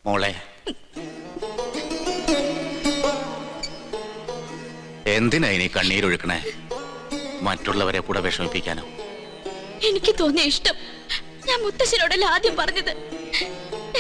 മോളെ, എന്തിനാ ഇനി കണ്ണീരൊഴുക്കണേ? മറ്റുള്ളവരെ കൂടെ വിഷമിപ്പിക്കാനോ? എനിക്ക് തോന്നിയ ഇഷ്ടം ഞാൻ മുത്തശ്ശനോടല്ല ആദ്യം പറഞ്ഞത്.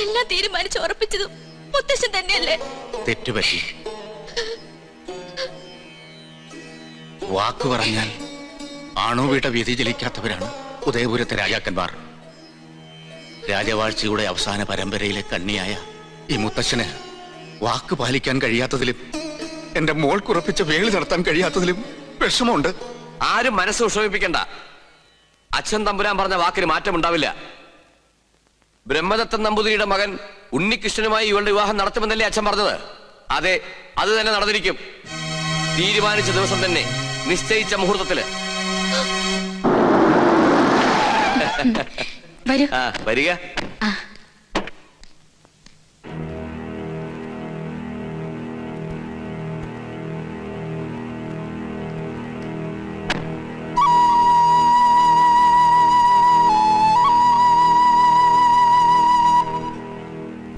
എല്ലാം തീരുമാനിച്ച് ഉറപ്പിച്ചതും മുത്തശ്ശൻ തന്നെയല്ലേ? തെറ്റുപറ്റി. വാക്കു പറഞ്ഞാൽ ആണുവീട്ട വ്യതിചലിക്കാത്തവരാണ് ഉദയപുരത്തെ രാജാക്കന്മാർ. രാജവാഴ്ചയുടെ അവസാന പരമ്പരയിലെ കണ്ണിയായ ഈ മുത്തശ്ശന് വാക്ക് പാലിക്കാൻ കഴിയാത്തതിലും എന്റെ മോൾക്കുറപ്പിച്ച വേളി നടത്താൻ കഴിയാത്തതിലും വിഷമമുണ്ട്. ആരും മനസ്സ് വിഷമിപ്പിക്കണ്ട. അച്ഛൻ തമ്പുരാൻ പറഞ്ഞ വാക്കിന് മാറ്റമുണ്ടാവില്ല. ബ്രഹ്മദത്തൻ നമ്പൂതിരിയുടെ മകൻ ഉണ്ണികൃഷ്ണനുമായി ഇവളുടെ വിവാഹം നടത്തുമെന്നല്ലേ അച്ഛൻ പറഞ്ഞത്? അതെ, അത് തന്നെ നടന്നിരിക്കും. തീരുമാനിച്ച ദിവസം തന്നെ, നിശ്ചയിച്ച മുഹൂർത്തത്തില്. വരിക.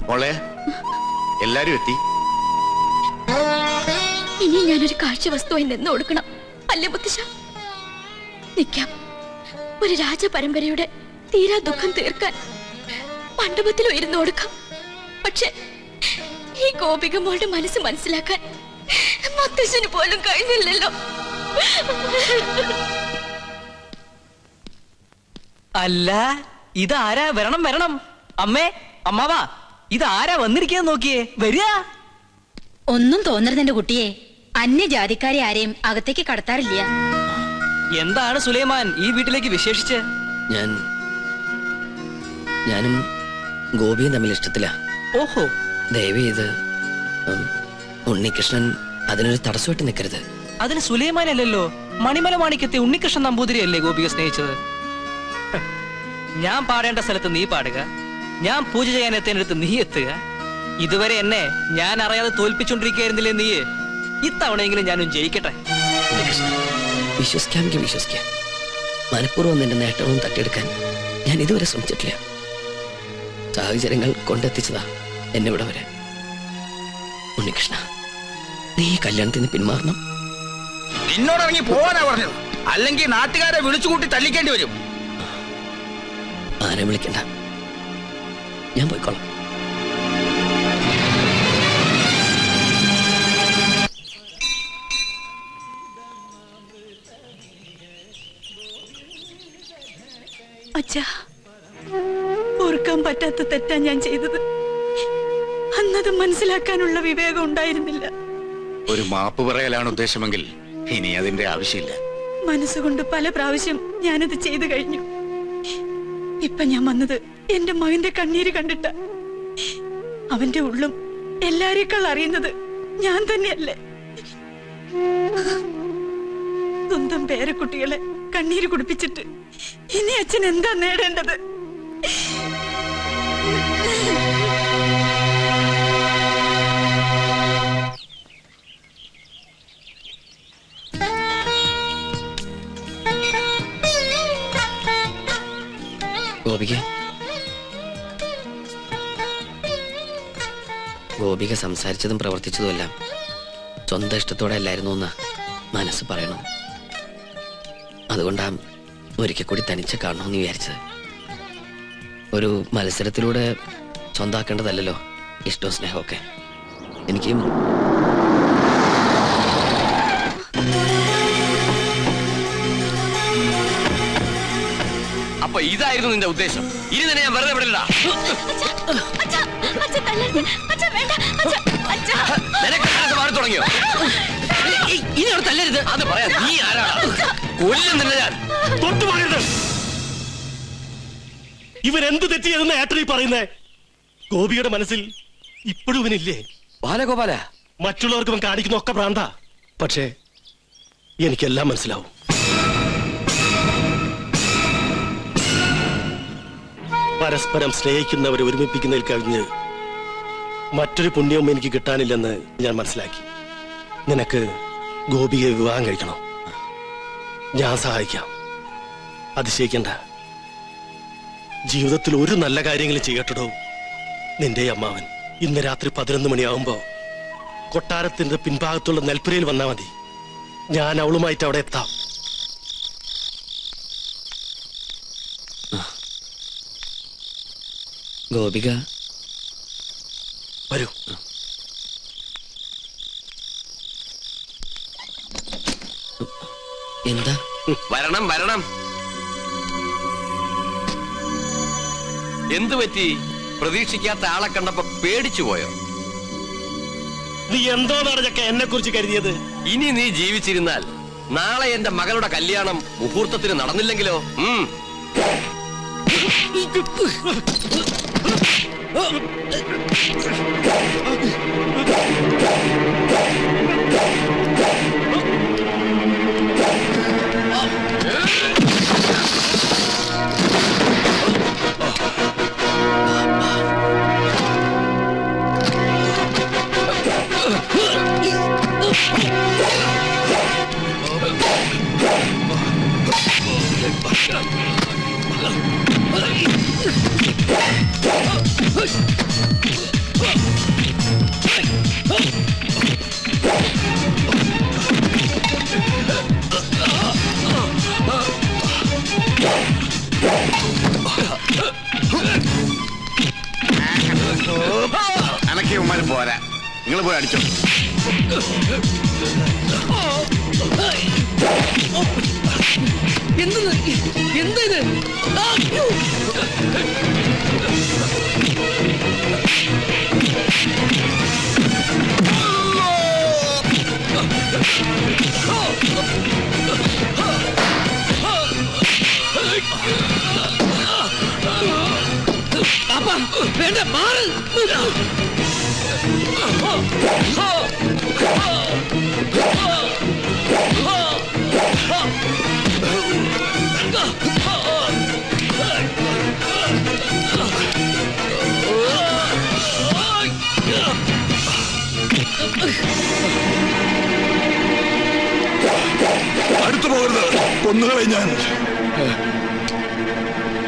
മോളെ, എല്ലാരും എത്തി. ഇനി ഞാനൊരു കാഴ്ച വസ്തുവായി നിന്ന് കൊടുക്കണം അല്ലേ മുത്തശ്ശ? നിൽക്കാം. ഒരു രാജപരമ്പരയുടെ തീരാ ദുഃഖം തീർക്കാൻ മണ്ഡപത്തിലും ഇരുന്ന് കൊടുക്കാം. പക്ഷെ ഈ ഗോപിക മോളുടെ മനസ്സ് മനസ്സിലാക്കാൻ മുത്തശ്ശന് പോലും കഴിഞ്ഞില്ലല്ലോ. അല്ല, ഇതാരാ? വരണം വരണം. അമ്മേ, അമ്മാവാ, ഇതാരാ വന്നിരിക്കാൻ നോക്കിയേ? വരിക. ഒന്നും തോന്നരുത് എന്റെ കുട്ടിയെ. അന്യജാതിക്കാരെ ആരെയും അകത്തേക്ക് കടത്താറില്ല. എന്താണ് സുലൈമാൻ ഈ വീട്ടിലേക്ക് വിശേഷിച്ച്? ഞാനും ഗോപിയും തമ്മിൽ ഇഷ്ടത്തില്ല. ഓഹോ. ദയവ് ചെയ്ത് ഉണ്ണികൃഷ്ണൻ അതിനൊരു തടസ്സമായിട്ട് നിൽക്കരുത്. അതിന് സുലൈമാൻ അല്ലല്ലോ, മണിമല മാണിക്കത്തെ ഉണ്ണികൃഷ്ണൻ നമ്പൂതിരി അല്ലേ ഗോപിയെ സ്നേഹിച്ചത്? ഞാൻ പാടേണ്ട സ്ഥലത്ത് നീ പാടുക, ഞാൻ പൂജ ചെയ്യാൻ എത്തേണ്ടടുത്ത് നീ എത്തുക. ഇതുവരെ എന്നെ ഞാൻ അറിയാതെ തോൽപ്പിച്ചോണ്ടിരിക്കുകയായിരുന്നില്ലേ നീ? ഇത്തവണയെങ്കിലും ഞാനും ജയിക്കട്ടെ. വിശ്വസിക്കാമെങ്കിൽ വിശ്വസിക്കാം. മനഃപൂർവ്വം നിന്റെ നേട്ടവും തട്ടിയെടുക്കാൻ ഞാൻ ഇതുവരെ ശ്രമിച്ചിട്ടില്ല. സാഹചര്യങ്ങൾ കൊണ്ടെത്തിച്ചതാ എന്നെ ഇവിടെ വരെ. ഉണ്ണികൃഷ്ണ, നീ കല്യാണത്തിന് പിന്മാറണം. നിന്നോടിറങ്ങി പോവാനാ പറഞ്ഞത്, അല്ലെങ്കിൽ നാട്ടുകാരെ വിളിച്ചുകൂട്ടി തല്ലിക്കേണ്ടി വരും. ആരെ വിളിക്കണ്ട, ഞാൻ പോയിക്കോളാം. അച്ഛാ, ഓർക്കാൻ പറ്റാത്ത തെറ്റാ ഞാൻ ചെയ്തത്. അന്നത് മനസ്സിലാക്കാനുള്ള വിവേകം ഉണ്ടായിരുന്നില്ല. ഒരു മാപ്പ് പറയലാണ് ഉദ്ദേശമെങ്കിൽ ഇനി അതിന്റെ ആവശ്യമില്ല. മനസ്സുകൊണ്ട് പല പ്രാവശ്യം ഞാനത് ചെയ്തു കഴിഞ്ഞു. ഇപ്പൊ ഞാൻ വന്നത് എന്റെ മകന്റെ കണ്ണീര് കണ്ടിട്ട. അവന്റെ ഉള്ളും എല്ലാരേക്കാൾ അറിയുന്നത് ഞാൻ തന്നെയല്ലേ. സ്വന്തം പേരക്കുട്ടികളെ കണ്ണീര് കുടിപ്പിച്ചിട്ട് ഇനി അച്ഛൻ എന്താ നേടേണ്ടത്? ഗോപിക സംസാരിച്ചതും പ്രവർത്തിച്ചതുമെല്ലാം സ്വന്തം ഇഷ്ടത്തോടെ അല്ലായിരുന്നു എന്ന് മനസ്സ് പറയണം. അതുകൊണ്ടാ ഒരിക്കൽ കൂടി തനിച്ച് കാണണമെന്ന് വിചാരിച്ചത്. ഒരു മത്സരത്തിലൂടെ സ്വന്തമാക്കേണ്ടതല്ലോ ഇഷ്ടവും സ്നേഹമൊക്കെ. എനിക്കും അപ്പൊ ഇതായിരുന്നു നിന്റെ ഉദ്ദേശം? ഇനി തന്നെ ഞാൻ വെറുതെ വിടില്ല. മാറി തുടങ്ങിയോ? ഇനി അവിടെ തല്ലരുത്. അത് പറയാ. നീ ആരാണ്? കൊല്ലുന്നില്ല ഞാൻ. തൊട്ടു പറയരുത്. ഇവൻ എന്ത് തെറ്റ് ചെയ്തെന്ന് ഏട്ടനീ പറയുന്നേ? ഗോപിയുടെ മനസ്സിൽ ഇപ്പോഴും ഇവനില്ലേ? ബാലഗോപാല, മറ്റുള്ളവർക്ക് ഇവൻ കാണിക്കുന്ന ഒക്കെ ഭ്രാന്താ. പക്ഷേ എനിക്കെല്ലാം മനസ്സിലാവും. പരസ്പരം സ്നേഹിക്കുന്നവരെ ഒരുമിപ്പിക്കുന്നതിൽ കവിഞ്ഞ് മറ്റൊരു പുണ്യവും എനിക്ക് കിട്ടാനില്ലെന്ന് ഞാൻ മനസ്സിലാക്കി. നിനക്ക് ഗോപിയെ വിവാഹം കഴിക്കണം. ഞാൻ സഹായിക്കാം. അതിശയിക്കണ്ട. ജീവിതത്തിൽ ഒരു നല്ല കാര്യങ്ങളും ചെയ്യട്ടോ നിന്റെ അമ്മാവൻ. ഇന്ന് രാത്രി 11 മണിയാവുമ്പോ കൊട്ടാരത്തിന്റെ പിൻഭാഗത്തുള്ള നെൽപ്പുരയിൽ വന്നാ മതി. ഞാൻ അവളുമായിട്ട് അവിടെ എത്താം. ഗോപിക വരൂ. എന്താ? വരണം വരണം. എന്തു പറ്റി? പ്രതീക്ഷിക്കാത്ത ആളെ കണ്ടപ്പോ പേടിച്ചു പോയോ? നീ എന്തോന്നാണ് ചക്ക എന്നെ കുറിച്ച് കരുതിയത്? ഇനി നീ ജീവിച്ചിരുന്നാൽ നാളെ എന്റെ മകളുടെ കല്യാണം മുഹൂർത്തത്തിന് നടന്നില്ലെങ്കിലോ? അനക്കിയവന്മാര് പോരാ, നിങ്ങൾ പോയി അടിച്ചോ. എന്ത് വേണ്ട, മാറ്. അടുത്തു പോകരുത്, കൊന്നുകളെ ഞാൻ.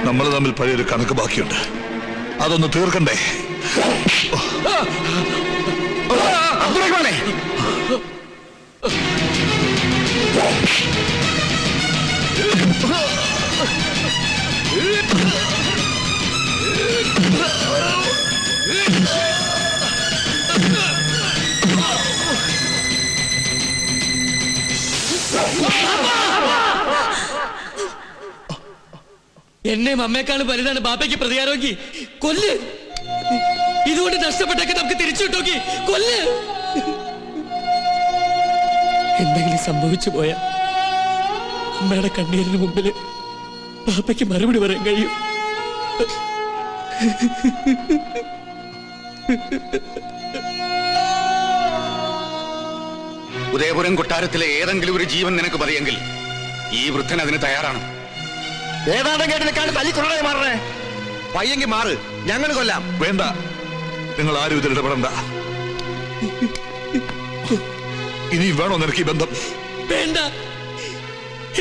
നമ്മൾ തമ്മിൽ പഴയൊരു കണക്ക് ബാക്കിയുണ്ട്, അതൊന്ന് തീർക്കണ്ടേ? എന്നെ അമ്മയെക്കാളും വലുതാണ് ബാപ്പയ്ക്ക് പ്രതികാരമെങ്കി കൊല്ല്. ഇതുകൊണ്ട് നഷ്ടപ്പെട്ടൊക്കെ നമുക്ക് തിരിച്ചു കിട്ടോക്കി കൊല്ല്. എന്തെങ്കിലും സംഭവിച്ചു പോയാ അമ്മയുടെ കണ്ണീരിന് മുമ്പില് ബാപ്പയ്ക്ക് മറുപടി പറയാൻ കഴിയും. ഉദയപുരം കൊട്ടാരത്തിലെ ഏതെങ്കിലും ഒരു ജീവൻ നിനക്ക് മതിയെങ്കിൽ ഈ വൃദ്ധൻ അതിന് തയ്യാറാണ്. ഏതാണ്ട് കേട്ടിലേക്കാണ് തല്ലിക്കൊള്ളേ മാറണേ. പയ്യെങ്കിൽ മാറ്, ഞങ്ങൾ കൊല്ലാം. വേണ്ട, നിങ്ങൾ ആരും ഇതിൽ ഇടപെടണ്ട. ഇനി വേണോ നിനക്ക് ഈ ബന്ധം? വേണ്ട,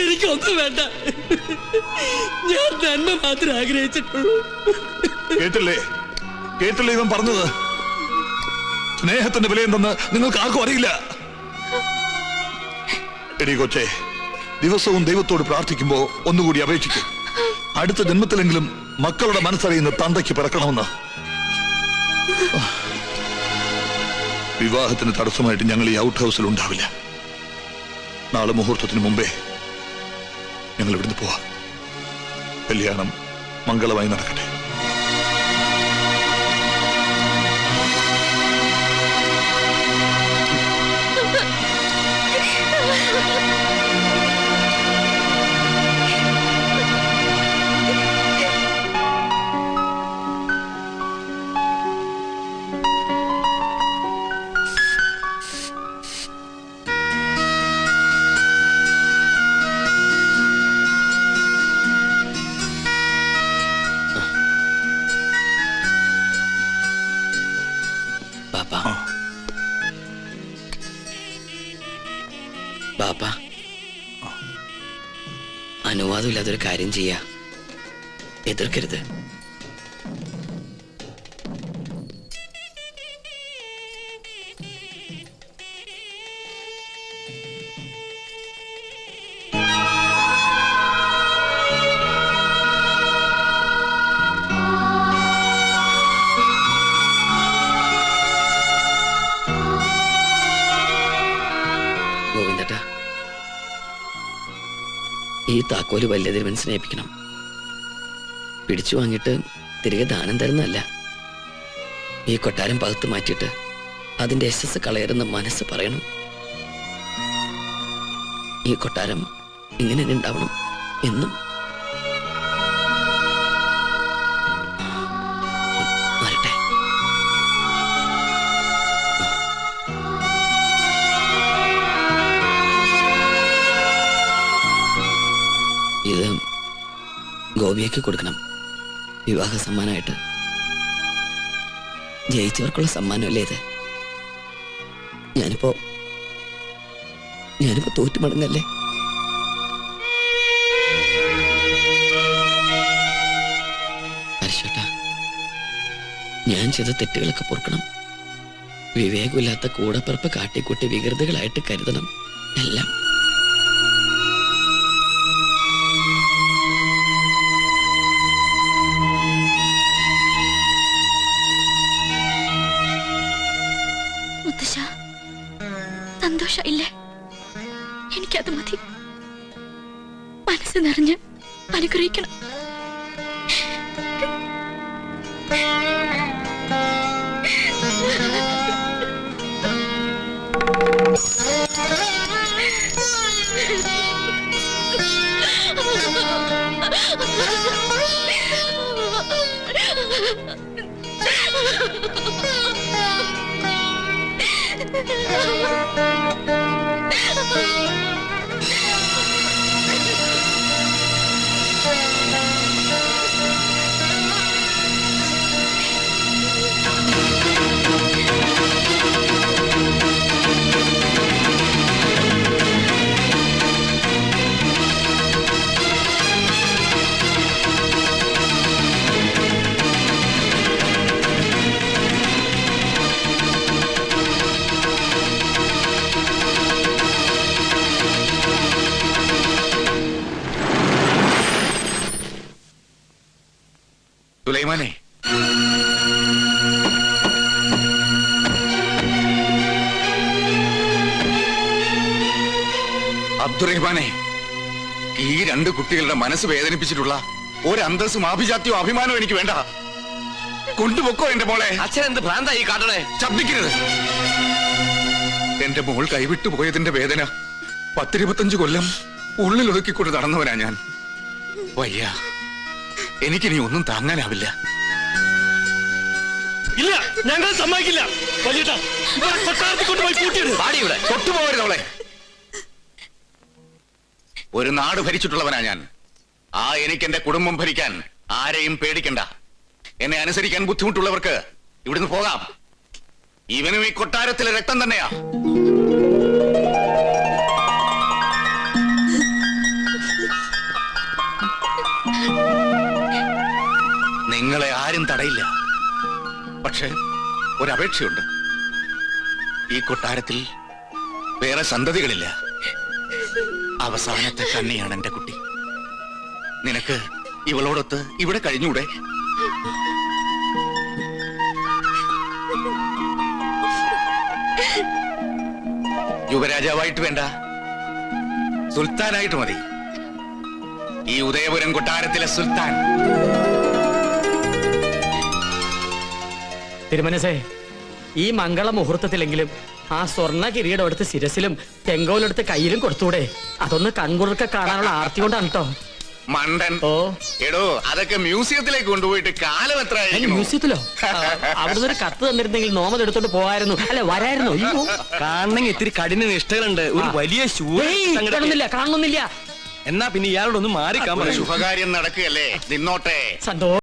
എനിക്കൊന്നും വേണ്ട. ഞാൻ നന്മ മാത്രമേ ആഗ്രഹിച്ചിട്ടുള്ളൂ. കേട്ടില്ലേ, കേട്ടില്ലേ ഇവൻ പറഞ്ഞത്? സ്നേഹത്തിന്റെ വിലയെന്തെന്ന് നിങ്ങൾക്ക് ആർക്കും അറിയില്ല. എടി കൊച്ചേ, ദിവസവും ദൈവത്തോട് പ്രാർത്ഥിക്കുമ്പോ ഒന്നുകൂടി അപേക്ഷിക്കും, അടുത്ത ജന്മത്തിലെങ്കിലും മക്കളുടെ മനസ്സറിയുന്ന തന്തയ്ക്ക് പിറക്കണമെന്ന്. വിവാഹത്തിന് തടസ്സമായിട്ട് ഞങ്ങൾ ഈ ഔട്ട് ഹൗസിൽ ഉണ്ടാവില്ല. നാളെ മുഹൂർത്തത്തിന് മുമ്പേ ഞങ്ങൾ ഇവിടുന്ന് പോവാം. കല്യാണം മംഗളമായി നടക്കട്ടെ. ബാപ്പ, അനുവാദമില്ലാതൊരു കാര്യം ചെയ്യാ, എതിർക്കരുത്. ഈ താക്കോല് വലിയ തിരുമനസിനെ ഏൽപ്പിക്കണം. പിടിച്ചു വാങ്ങിയിട്ട് തിരികെ ദാനം തരുന്നതല്ല. ഈ കൊട്ടാരം പകുത്ത് മാറ്റിയിട്ട് അതിന്റെ യശസ് കളയരുന്ന മനസ്സ് പറയണം. ഈ കൊട്ടാരം ഇങ്ങനെ തന്നെ ഉണ്ടാവണം എന്നും. വരട്ടെ. ഇത് ഗോപിയയ്ക്ക് കൊടുക്കണം, വിവാഹ സമ്മാനമായിട്ട്. ജയിച്ചവർക്കുള്ള സമ്മാനമല്ലേ ഇത്? ഞാനിപ്പോ തോറ്റുമടങ്ങല്ലേ? പരിശോട്ടാ, ഞാൻ ചെയ്ത തെറ്റുകളൊക്കെ പൊറുക്കണം. വിവേകമില്ലാത്ത കൂടപ്പിറപ്പ് കാട്ടിക്കൂട്ടി വികൃതികളായിട്ട് കരുതണം എല്ലാം. മുത്തശ്ശ, സന്തോഷമില്ലേ? എനിക്കത് മതി. മനസ്സ് നിറഞ്ഞ് അനുഗ്രഹിക്കണം. സുലൈമാനെ, അബ്ദുറഹ്മാനെ, ഈ രണ്ട് കുട്ടികളുടെ മനസ്സ് വേദനിപ്പിച്ചിട്ടുള്ള ഒരു അന്തസ്സും ആഭിജാത്യവും അഭിമാനവും എനിക്ക് വേണ്ട. കൊണ്ടുപൊക്കോ എന്റെ മോളെ. അച്ഛൻ എന്ത് ഭ്രാന്തായി കാട്ടണേ? ശബ്ദിക്കരുത്. എന്റെ മോൾ കൈവിട്ടു പോയതിന്റെ വേദന 10-25 കൊല്ലം ഉള്ളിൽ ഒതുക്കിക്കൊണ്ട് നടന്നവനാ ഞാൻ. വയ്യ, എനിക്കിനി ഒന്നും താങ്ങാനാവില്ല. ഇല്ല, ഞങ്ങൾ സമ്മതിക്കില്ല. വലിയേട്ടാ, ഇവരെ കൊട്ടാരത്തിൽ കൊണ്ടുപോയി പൂട്ടിയിട്. പാടിയുടെ തൊട്ടുപോകരുത് അവളെ. ഒരു നാട് ഭരിച്ചിട്ടുള്ളവനാ ഞാൻ. എനിക്ക് എന്റെ കുടുംബം ഭരിക്കാൻ ആരെയും പേടിക്കണ്ട. എന്നെ അനുസരിക്കാൻ ബുദ്ധിമുട്ടുള്ളവർക്ക് ഇവിടുന്ന് പോകാം. ഇവനും ഈ കൊട്ടാരത്തിലെ രക്തം തന്നെയാ. നിങ്ങളെ ആരും തടയില്ല. പക്ഷെ ഒരപേക്ഷയുണ്ട്. ഈ കൊട്ടാരത്തിൽ വേറെ സന്തതികളില്ല. അവസാനത്തെ കണ്ണിയാണ് എന്റെ കുട്ടി. നിനക്ക് ഇവളോടൊത്ത് ഇവിടെ കഴിഞ്ഞൂടെ? യുവരാജാവായിട്ട് വേണ്ട, സുൽത്താനായിട്ട് മതി. ഈ ഉദയപുരം കൊട്ടാരത്തിലെ സുൽത്താൻ. തിരുമനസേ, ഈ മംഗള മുഹൂർത്തത്തിലെങ്കിലും ആ സ്വർണ്ണ കിരീടം എടുത്ത് ശിരസിലും ചെങ്കോലെടുത്ത് കയ്യിലും കൊടുത്തൂടെ? അതൊന്ന് കൺകുളിർക്കെ കാണാനുള്ള ആർത്തി കൊണ്ടാണ് കേട്ടോ. മണ്ടൻ. ഓ എടോ, അതൊക്കെ മ്യൂസിയത്തിലേക്ക് കൊണ്ടുപോയിട്ട് കാലം എത്ര മ്യൂസിയത്തിലോ? അവിടുന്ന് ഒരു കത്ത് തന്നിരുന്നെങ്കിൽ നോമത് എടുത്തോണ്ട് പോകായിരുന്നു. അല്ലെ, വരായിരുന്നു. കാണണമെങ്കിൽ ഇത്തിരി കഠിന നിഷ്ഠകളുണ്ട്. ഒരു വലിയ കാണുന്നില്ല. എന്നാ പിന്നെ ഇയാളോടൊന്ന് മാറിക്കാൻ. ശുഭകാര്യം നടക്കുകയല്ലേ, നിന്നോട്ടെ. സന്തോഷം.